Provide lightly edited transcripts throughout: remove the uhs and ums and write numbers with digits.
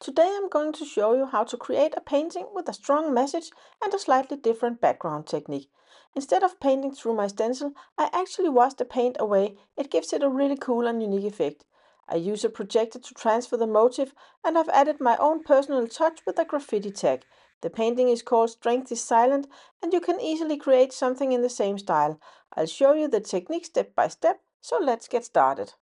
Today I'm going to show you how to create a painting with a strong message and a slightly different background technique. Instead of painting through my stencil, I actually wash the paint away. It gives it a really cool and unique effect. I use a projector to transfer the motif, and I've added my own personal touch with a graffiti tag. The painting is called Strength is Silent, and you can easily create something in the same style. I'll show you the technique step by step, so let's get started.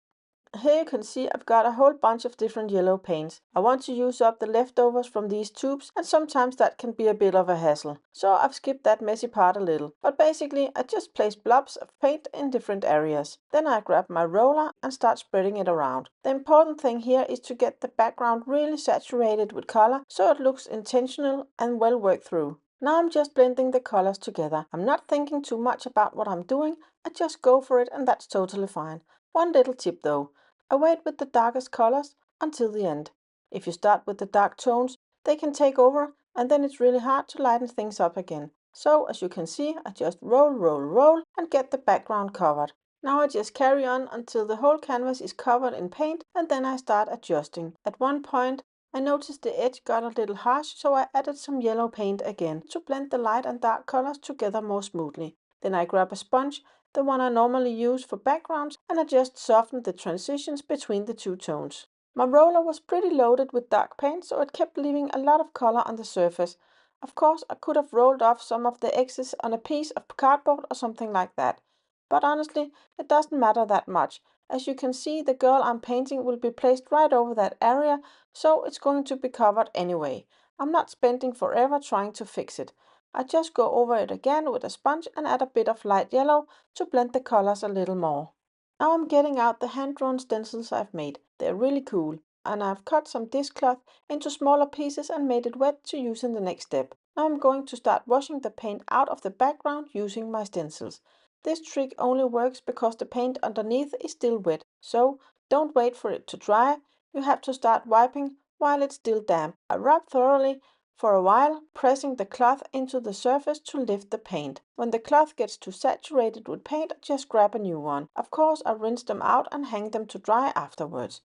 Here you can see I've got a whole bunch of different yellow paints. I want to use up the leftovers from these tubes, and sometimes that can be a bit of a hassle. So I've skipped that messy part a little. But basically I just place blobs of paint in different areas. Then I grab my roller and start spreading it around. The important thing here is to get the background really saturated with color so it looks intentional and well worked through. Now I'm just blending the colors together. I'm not thinking too much about what I'm doing. I just go for it, and that's totally fine. One little tip though. I wait with the darkest colors until the end. If you start with the dark tones, they can take over, and then it's really hard to lighten things up again. So as you can see, I just roll and get the background covered. Now I just carry on until the whole canvas is covered in paint, and then I start adjusting. At one point I noticed the edge got a little harsh, so I added some yellow paint again to blend the light and dark colors together more smoothly. Then I grab a sponge, the one I normally use for backgrounds, and I just softened the transitions between the two tones. My roller was pretty loaded with dark paint, so it kept leaving a lot of color on the surface. Of course, I could have rolled off some of the excess on a piece of cardboard or something like that. But honestly, it doesn't matter that much. As you can see, the girl I'm painting will be placed right over that area, so it's going to be covered anyway. I'm not spending forever trying to fix it. I just go over it again with a sponge and add a bit of light yellow to blend the colors a little more. Now I'm getting out the hand-drawn stencils I've made. They're really cool, and I've cut some dishcloth into smaller pieces and made it wet to use in the next step. Now I'm going to start washing the paint out of the background using my stencils. This trick only works because the paint underneath is still wet, so don't wait for it to dry. You have to start wiping while it's still damp. I rub thoroughly for a while, pressing the cloth into the surface to lift the paint. When the cloth gets too saturated with paint, just grab a new one. Of course, I rinse them out and hang them to dry afterwards.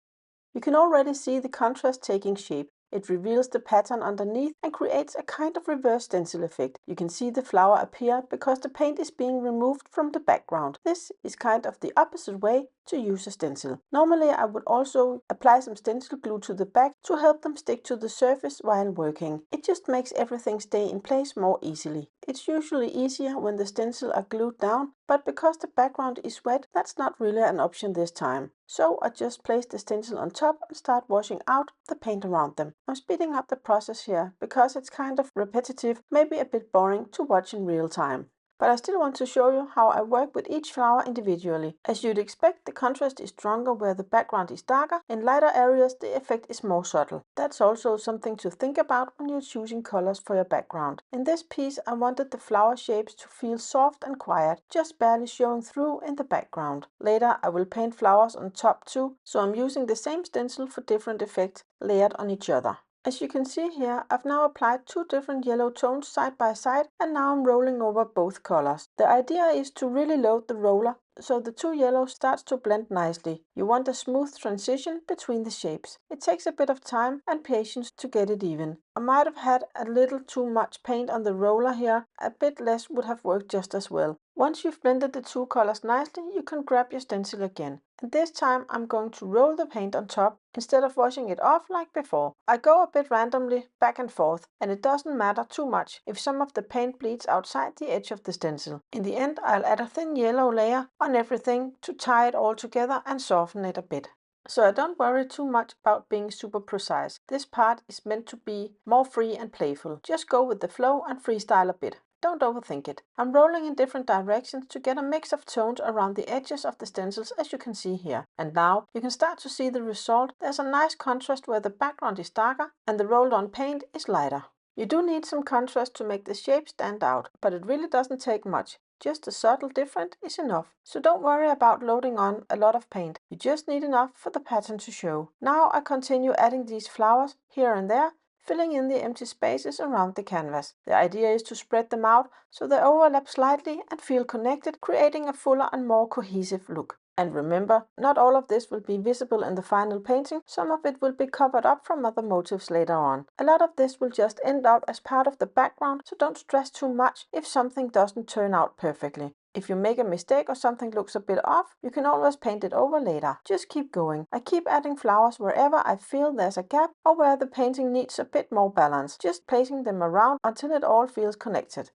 You can already see the contrast taking shape. It reveals the pattern underneath and creates a kind of reverse stencil effect. You can see the flower appear because the paint is being removed from the background. This is kind of the opposite way to use a stencil. Normally I would also apply some stencil glue to the back to help them stick to the surface while working. It just makes everything stay in place more easily. It's usually easier when the stencil are glued down, but because the background is wet, that's not really an option this time. So I just place the stencil on top and start washing out the paint around them. I'm speeding up the process here because it's kind of repetitive, maybe a bit boring to watch in real time. But I still want to show you how I work with each flower individually. As you'd expect, the contrast is stronger where the background is darker. In lighter areas, the effect is more subtle. That's also something to think about when you're choosing colors for your background. In this piece, I wanted the flower shapes to feel soft and quiet, just barely showing through in the background. Later, I will paint flowers on top too, so I'm using the same stencil for different effects layered on each other. As you can see here, I've now applied two different yellow tones side by side, and now I'm rolling over both colors. The idea is to really load the roller so the two yellows starts to blend nicely. You want a smooth transition between the shapes. It takes a bit of time and patience to get it even. I might have had a little too much paint on the roller here. A bit less would have worked just as well. Once you've blended the two colors nicely, you can grab your stencil again. And this time I'm going to roll the paint on top instead of washing it off like before. I go a bit randomly back and forth, and it doesn't matter too much if some of the paint bleeds outside the edge of the stencil. In the end, I'll add a thin yellow layer on everything to tie it all together and soften it a bit. So I don't worry too much about being super precise. This part is meant to be more free and playful. Just go with the flow and freestyle a bit. Don't overthink it. I'm rolling in different directions to get a mix of tones around the edges of the stencils, as you can see here. And now you can start to see the result. There's a nice contrast where the background is darker and the rolled on paint is lighter. You do need some contrast to make the shape stand out, but it really doesn't take much. Just a subtle difference is enough. So don't worry about loading on a lot of paint. You just need enough for the pattern to show. Now I continue adding these flowers here and there, filling in the empty spaces around the canvas. The idea is to spread them out so they overlap slightly and feel connected, creating a fuller and more cohesive look. And remember, not all of this will be visible in the final painting, some of it will be covered up from other motifs later on. A lot of this will just end up as part of the background, so don't stress too much if something doesn't turn out perfectly. If you make a mistake or something looks a bit off, you can always paint it over later. Just keep going. I keep adding flowers wherever I feel there's a gap or where the painting needs a bit more balance, just placing them around until it all feels connected.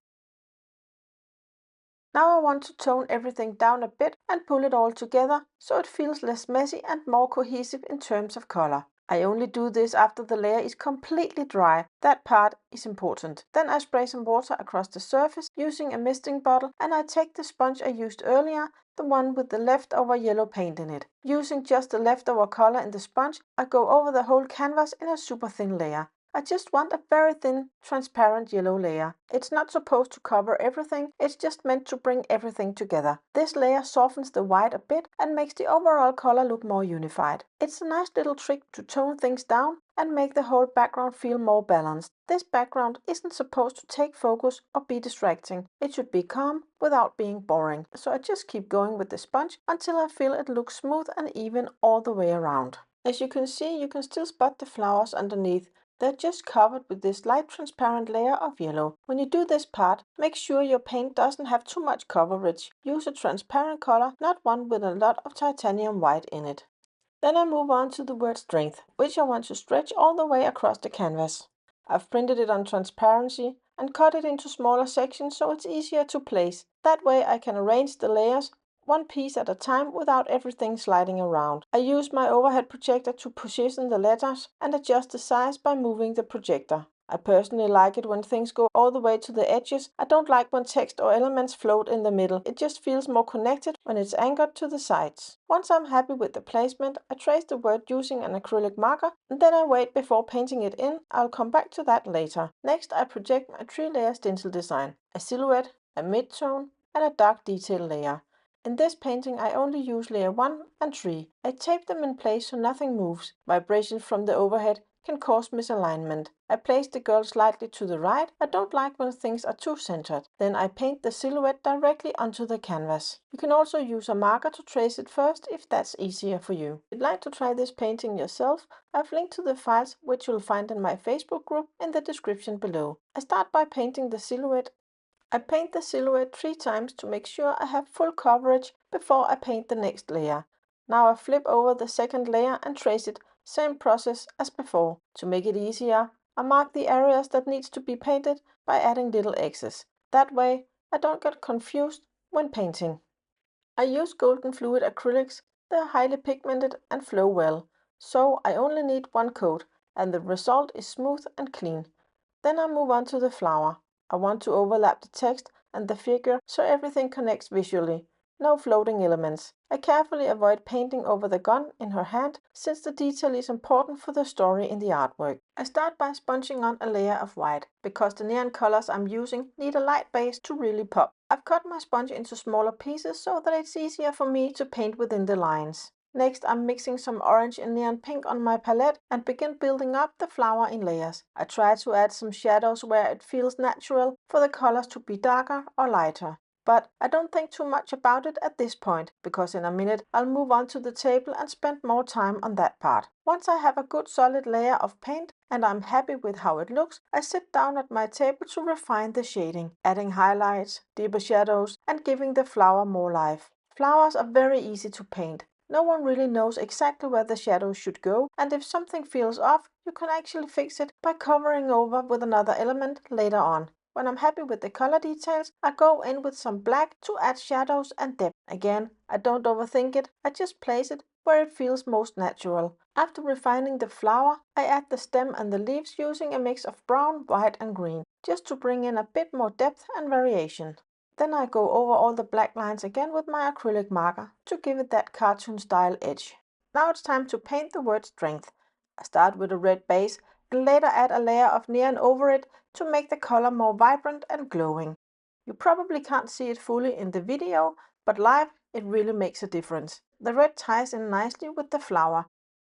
Now I want to tone everything down a bit and pull it all together so it feels less messy and more cohesive in terms of color. I only do this after the layer is completely dry. That part is important. Then I spray some water across the surface using a misting bottle, and I take the sponge I used earlier, the one with the leftover yellow paint in it. Using just the leftover color in the sponge, I go over the whole canvas in a super thin layer. I just want a very thin, transparent yellow layer. It's not supposed to cover everything, it's just meant to bring everything together. This layer softens the white a bit and makes the overall color look more unified. It's a nice little trick to tone things down and make the whole background feel more balanced. This background isn't supposed to take focus or be distracting. It should be calm without being boring. So I just keep going with the sponge until I feel it looks smooth and even all the way around. As you can see, you can still spot the flowers underneath. They're just covered with this light transparent layer of yellow. When you do this part, make sure your paint doesn't have too much coverage. Use a transparent color, not one with a lot of titanium white in it. Then I move on to the word strength, which I want to stretch all the way across the canvas. I've printed it on transparency and cut it into smaller sections so it's easier to place. That way I can arrange the layers one piece at a time without everything sliding around. I use my overhead projector to position the letters and adjust the size by moving the projector. I personally like it when things go all the way to the edges. I don't like when text or elements float in the middle. It just feels more connected when it's anchored to the sides. Once I'm happy with the placement, I trace the word using an acrylic marker and then I wait before painting it in. I'll come back to that later. Next, I project my 3-layer stencil design: a silhouette, a mid-tone, and a dark detail layer. In this painting I only use layer 1 and 3. I tape them in place so nothing moves. Vibrations from the overhead can cause misalignment. I place the girl slightly to the right. I don't like when things are too centered. Then I paint the silhouette directly onto the canvas. You can also use a marker to trace it first if that's easier for you. If you'd like to try this painting yourself, I've linked to the files which you'll find in my Facebook group in the description below. I start by painting the silhouette. I paint the silhouette 3 times to make sure I have full coverage before I paint the next layer. Now I flip over the second layer and trace it, same process as before. To make it easier, I mark the areas that needs to be painted by adding little X's. That way I don't get confused when painting. I use golden fluid acrylics. They're highly pigmented and flow well, so I only need one coat and the result is smooth and clean. Then I move on to the flower. I want to overlap the text and the figure so everything connects visually. No floating elements. I carefully avoid painting over the gun in her hand since the detail is important for the story in the artwork. I start by sponging on a layer of white because the neon colors I'm using need a light base to really pop. I've cut my sponge into smaller pieces so that it's easier for me to paint within the lines. Next, I'm mixing some orange and neon pink on my palette and begin building up the flower in layers. I try to add some shadows where it feels natural for the colors to be darker or lighter. But I don't think too much about it at this point, because in a minute I'll move on to the table and spend more time on that part. Once I have a good solid layer of paint and I'm happy with how it looks, I sit down at my table to refine the shading, adding highlights, deeper shadows, and giving the flower more life. Flowers are very easy to paint. No one really knows exactly where the shadows should go, and if something feels off, you can actually fix it by covering over with another element later on. When I'm happy with the color details, I go in with some black to add shadows and depth. Again, I don't overthink it, I just place it where it feels most natural. After refining the flower, I add the stem and the leaves using a mix of brown, white and green, just to bring in a bit more depth and variation. Then I go over all the black lines again with my acrylic marker to give it that cartoon style edge. Now it's time to paint the word strength. I start with a red base and later add a layer of neon over it to make the color more vibrant and glowing. You probably can't see it fully in the video, but live it really makes a difference. The red ties in nicely with the flower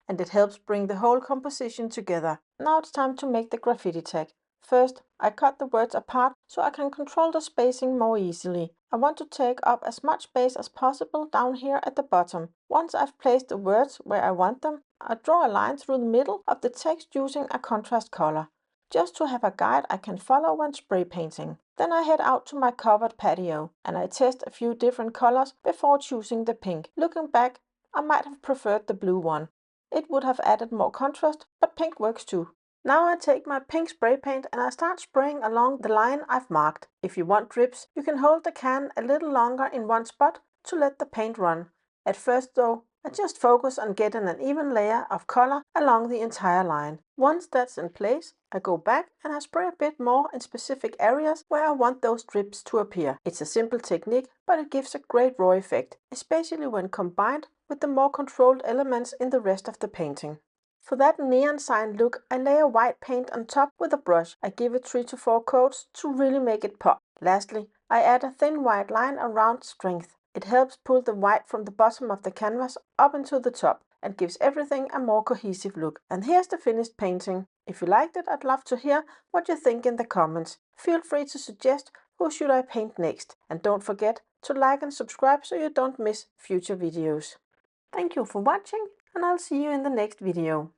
and it helps bring the whole composition together. Now it's time to make the graffiti tag. First, I cut the words apart so I can control the spacing more easily. I want to take up as much space as possible down here at the bottom. Once I've placed the words where I want them, I draw a line through the middle of the text using a contrast color, just to have a guide I can follow when spray painting. Then I head out to my covered patio, and I test a few different colors before choosing the pink. Looking back, I might have preferred the blue one. It would have added more contrast, but pink works too. Now I take my pink spray paint and I start spraying along the line I've marked. If you want drips, you can hold the can a little longer in one spot to let the paint run. At first though, I just focus on getting an even layer of color along the entire line. Once that's in place, I go back and I spray a bit more in specific areas where I want those drips to appear. It's a simple technique, but it gives a great raw effect, especially when combined with the more controlled elements in the rest of the painting. For that neon sign look, I layer white paint on top with a brush. I give it 3 to 4 coats to really make it pop. Lastly, I add a thin white line around strength. It helps pull the white from the bottom of the canvas up into the top and gives everything a more cohesive look. And here's the finished painting. If you liked it, I'd love to hear what you think in the comments. Feel free to suggest who should I paint next. And don't forget to like and subscribe so you don't miss future videos. Thank you for watching, and I'll see you in the next video.